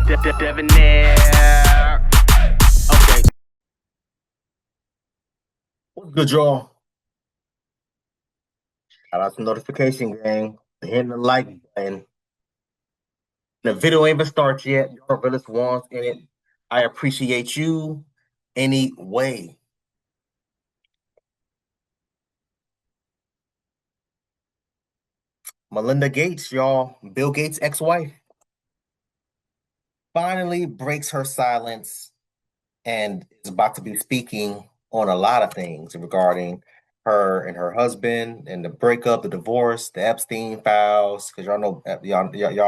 Debonair. Okay. What's good, y'all? Shout out to notification gang. Hitting the like button. The video ain't even started yet. Y'all are realest ones in it. I appreciate you anyway. Melinda Gates, y'all, Bill Gates' ex-wife, finally breaks her silence and is about to be speaking on a lot of things regarding her and her husband and the breakup, the divorce, the Epstein files, because y'all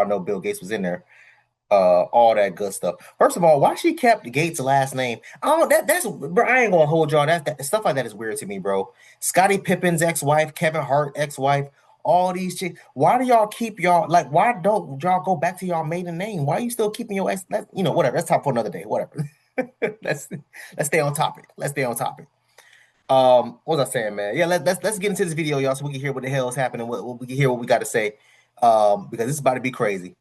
know Bill Gates was in there. All that good stuff. First of all, why she kept Gates' last name? Oh, that's bro. I ain't gonna hold y'all. That stuff like that is weird to me, bro. Scottie Pippen's ex-wife, Kevin Hart ex-wife, all these chicks. Why do y'all keep y'all like? Why don't y'all go back to y'all maiden name? Why are you still keeping your ex? Whatever. Let's talk for another day. Whatever. let's let's stay on topic. Let's stay on topic. What was I saying, man? Yeah, let's get into this video, y'all, so we can hear what the hell is happening. What we can hear what we got to say. Because this is about to be crazy.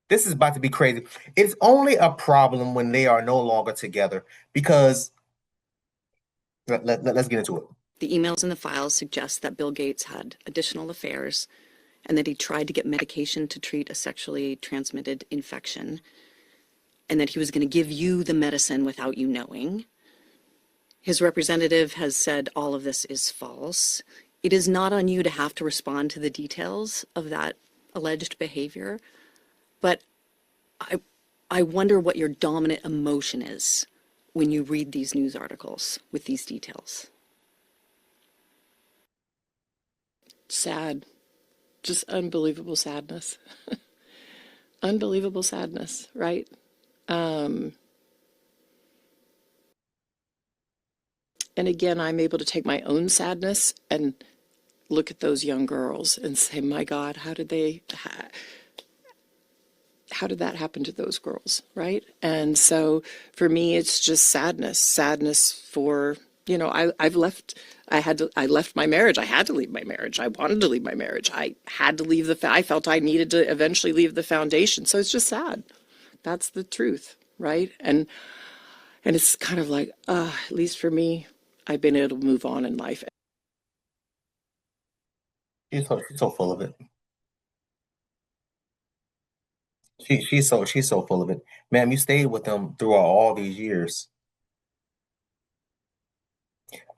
This is about to be crazy. It's only a problem when they are no longer together because let's get into it. The emails and the files suggest that Bill Gates had additional affairs and that he tried to get medication to treat a sexually transmitted infection and that he was going to give you the medicine without you knowing. His representative has said all of this is false. It is not on you to have to respond to the details of that alleged behavior, but I wonder what your dominant emotion is when you read these news articles with these details. Sad. Just unbelievable sadness. Unbelievable sadness, right? And again, I'm able to take my own sadness and look at those young girls and say, my God, how did that happen to those girls, right? And so for me, it's just sadness for, I left my marriage. I had to leave my marriage. I wanted to leave my marriage. I had to leave I felt I needed to eventually leave the foundation. So it's just sad. That's the truth, right? And it's kind of like, at least for me, I've been able to move on in life. She's so full of it. She's so full of it. Ma'am, you stayed with them throughout all these years.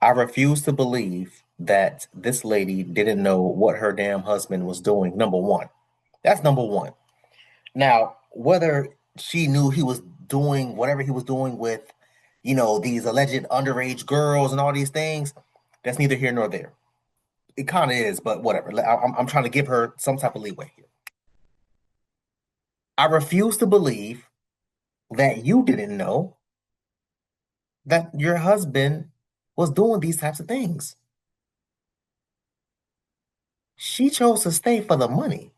I refuse to believe that this lady didn't know what her damn husband was doing. Number one. That's number one. Now, whether she knew he was doing whatever he was doing with, these alleged underage girls and all these things, that's neither here nor there. It kind of is, but whatever. I'm trying to give her some type of leeway here. I refuse to believe that you didn't know that your husband was doing these types of things. She chose to stay for the money.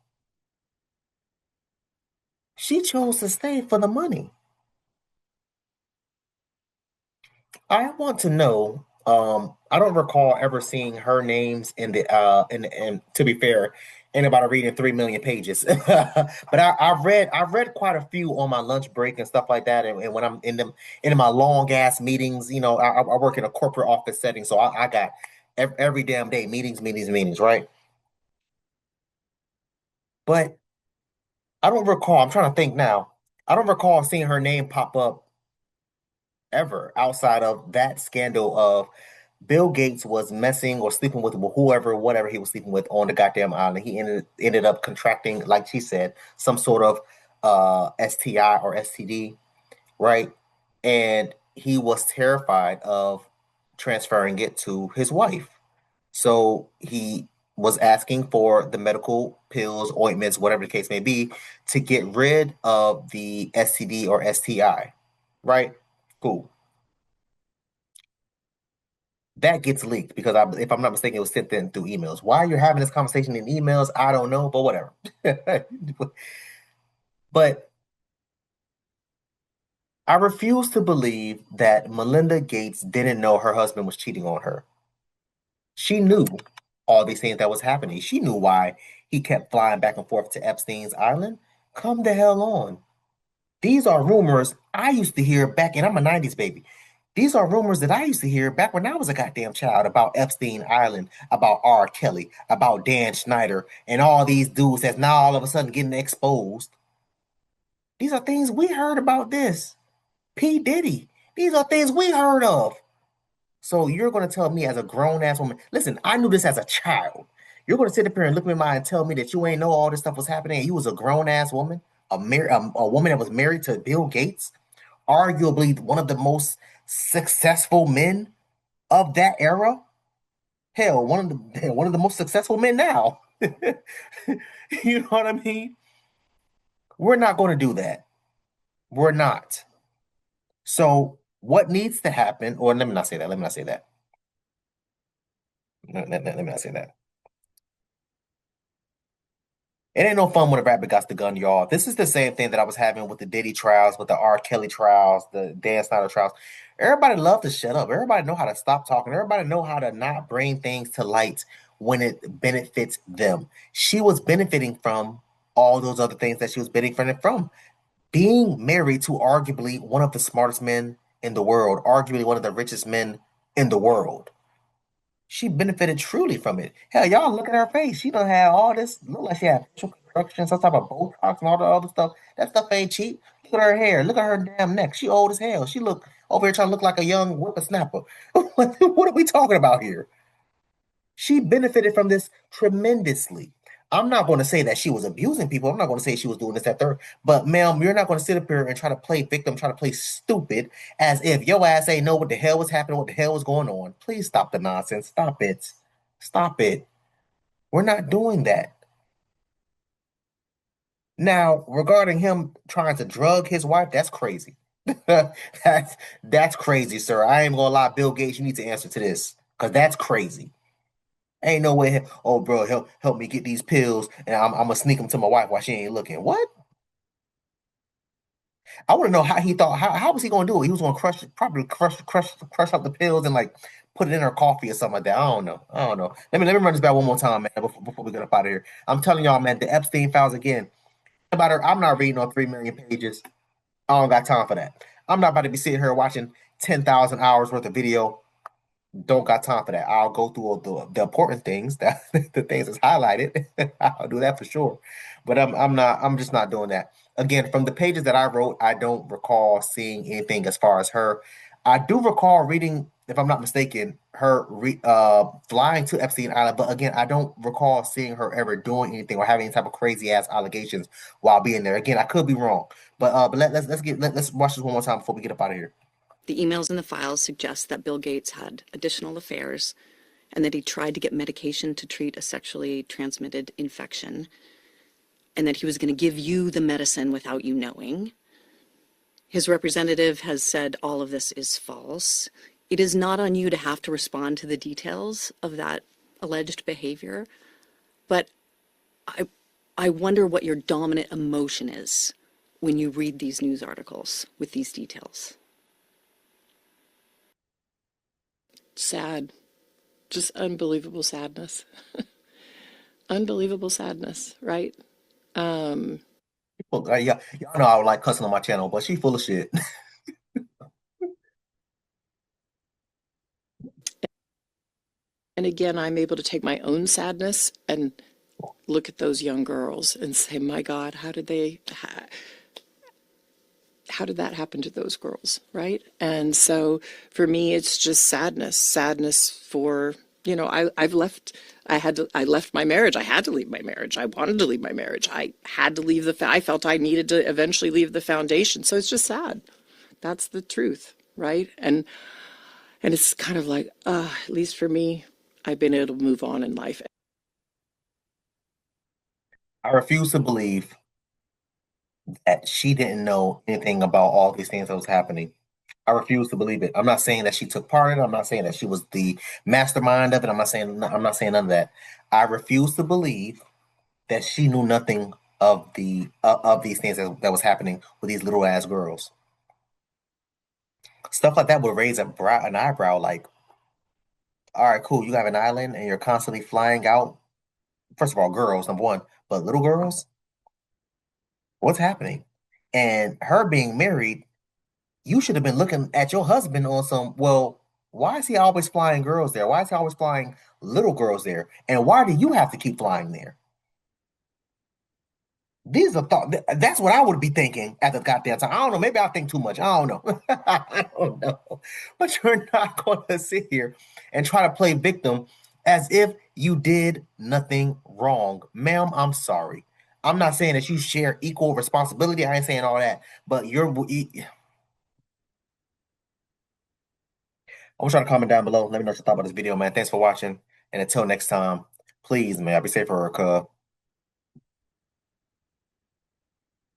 She chose to stay for the money. I want to know. I don't recall ever seeing her names in the and to be fair, anybody reading 3 million pages. But I read quite a few on my lunch break and stuff like that. And when I'm in my long ass meetings, I work in a corporate office setting, so I got every damn day meetings, right? But I don't recall. I'm trying to think now. I don't recall seeing her name pop up ever outside of that scandal of Bill Gates was messing or sleeping with whatever he was sleeping with on the goddamn island. He ended up contracting, like she said, some sort of STI or STD, right? And he was terrified of transferring it to his wife. So he was asking for the medical pills, ointments, whatever the case may be, to get rid of the STD or STI, right? Cool. That gets leaked because if I'm not mistaken, it was sent in through emails. Why you're having this conversation in emails, I don't know, but whatever. But I refuse to believe that Melinda Gates didn't know her husband was cheating on her. She knew all these things that was happening. She knew why he kept flying back and forth to Epstein's island. Come the hell on. These are rumors I used to hear back, and I'm a 90s baby. These are rumors that I used to hear back when I was a goddamn child about Epstein Island, about R. Kelly, about Dan Schneider, and all these dudes that's now all of a sudden getting exposed. These are things we heard about this. P. Diddy. These are things we heard of. So you're going to tell me as a grown ass woman, listen, I knew this as a child. You're going to sit up here and look me in my eye and tell me that you ain't know all this stuff was happening and you was a grown ass woman, a woman that was married to Bill Gates, arguably one of the most successful men of that era. Hell, one of the most successful men now. You know what I mean? We're not going to do that. We're not. So what needs to happen, or let me not say that. Let me not say that. Let me not say that. It ain't no fun when a rabbit got the gun, y'all. This is the same thing that I was having with the Diddy trials, with the R. Kelly trials, the Dan Snyder trials. Everybody love to shut up. Everybody know how to stop talking. Everybody know how to not bring things to light when it benefits them. She was benefiting from all those other things that she was benefiting from. Being married to arguably one of the smartest men in the world, arguably one of the richest men in the world. She benefited truly from it. Hell, y'all look at her face. She done had all this. Look like she had facial construction, some type of Botox and all the other stuff. That stuff ain't cheap. Look at her hair. Look at her damn neck. She old as hell. She look over here trying to look like a young whippersnapper. What are we talking about here? She benefited from this tremendously. I'm not going to say that she was abusing people. I'm not going to say she was doing this, that, third. But, ma'am, you're not going to sit up here and try to play victim, try to play stupid as if your ass ain't know what the hell was happening, what the hell was going on. Please stop the nonsense. Stop it. Stop it. We're not doing that. Now, regarding him trying to drug his wife, that's crazy. That's crazy, sir. I ain't gonna lie, Bill Gates, you need to answer to this because that's crazy. Ain't no way. Oh, bro, help me get these pills, and I'm gonna sneak them to my wife while she ain't looking. What? I want to know how he thought. How was he gonna do it? He was gonna probably crush up the pills and like put it in her coffee or something like that. I don't know. I don't know. Let me run this back one more time, man, before we get up out of here. I'm telling y'all, man, the Epstein files again. About her, I'm not reading on 3 million pages. I don't got time for that. I'm not about to be sitting here watching 10,000 hours worth of video. Don't got time for that. I'll go through the important things that the things that's highlighted. I'll do that for sure. But I'm just not doing that. Again, from the pages that I wrote, I don't recall seeing anything as far as her. I do recall reading, if I'm not mistaken, her flying to Epstein Island. But again, I don't recall seeing her ever doing anything or having any type of crazy ass allegations while being there. Again, I could be wrong. But let's watch this one more time before we get up out of here. The emails in the files suggest that Bill Gates had additional affairs and that he tried to get medication to treat a sexually transmitted infection and that he was going to give you the medicine without you knowing. His representative has said all of this is false. It is not on you to have to respond to the details of that alleged behavior, but I wonder what your dominant emotion is when you read these news articles with these details. Sad. Just unbelievable sadness. Unbelievable sadness, right? Well, y'all know I would like cussing on my channel, but she full of shit. And again, I'm able to take my own sadness and look at those young girls and say, my God, how did that happen to those girls, right? And so for me, it's just sadness for, I left my marriage. I had to leave my marriage. I wanted to leave my marriage. I had to leave I felt I needed to eventually leave the foundation. So it's just sad. That's the truth, right? And it's kind of like, at least for me, I've been able to move on in life. I refuse to believe that she didn't know anything about all these things that was happening. I refuse to believe it. I'm not saying that she took part in it. I'm not saying that she was the mastermind of it. I'm not saying none of that. I refuse to believe that she knew nothing of these things that was happening with these little ass girls. Stuff like that would raise an eyebrow. Like, all right, cool. You have an island and you're constantly flying out. First of all, girls, number one, but little girls, what's happening? And her being married, you should have been looking at your husband on some, well, why is he always flying girls there? Why is he always flying little girls there? And why do you have to keep flying there? These are thought. That's what I would be thinking at the goddamn time. I don't know. Maybe I think too much. I don't know. I don't know. But you're not going to sit here and try to play victim as if you did nothing wrong, ma'am. I'm sorry. I'm not saying that you share equal responsibility. I ain't saying all that. But you're. I want y'all to comment down below. Let me know what you thought about this video, man. Thanks for watching. And until next time, please, man, be safe for her, cuz.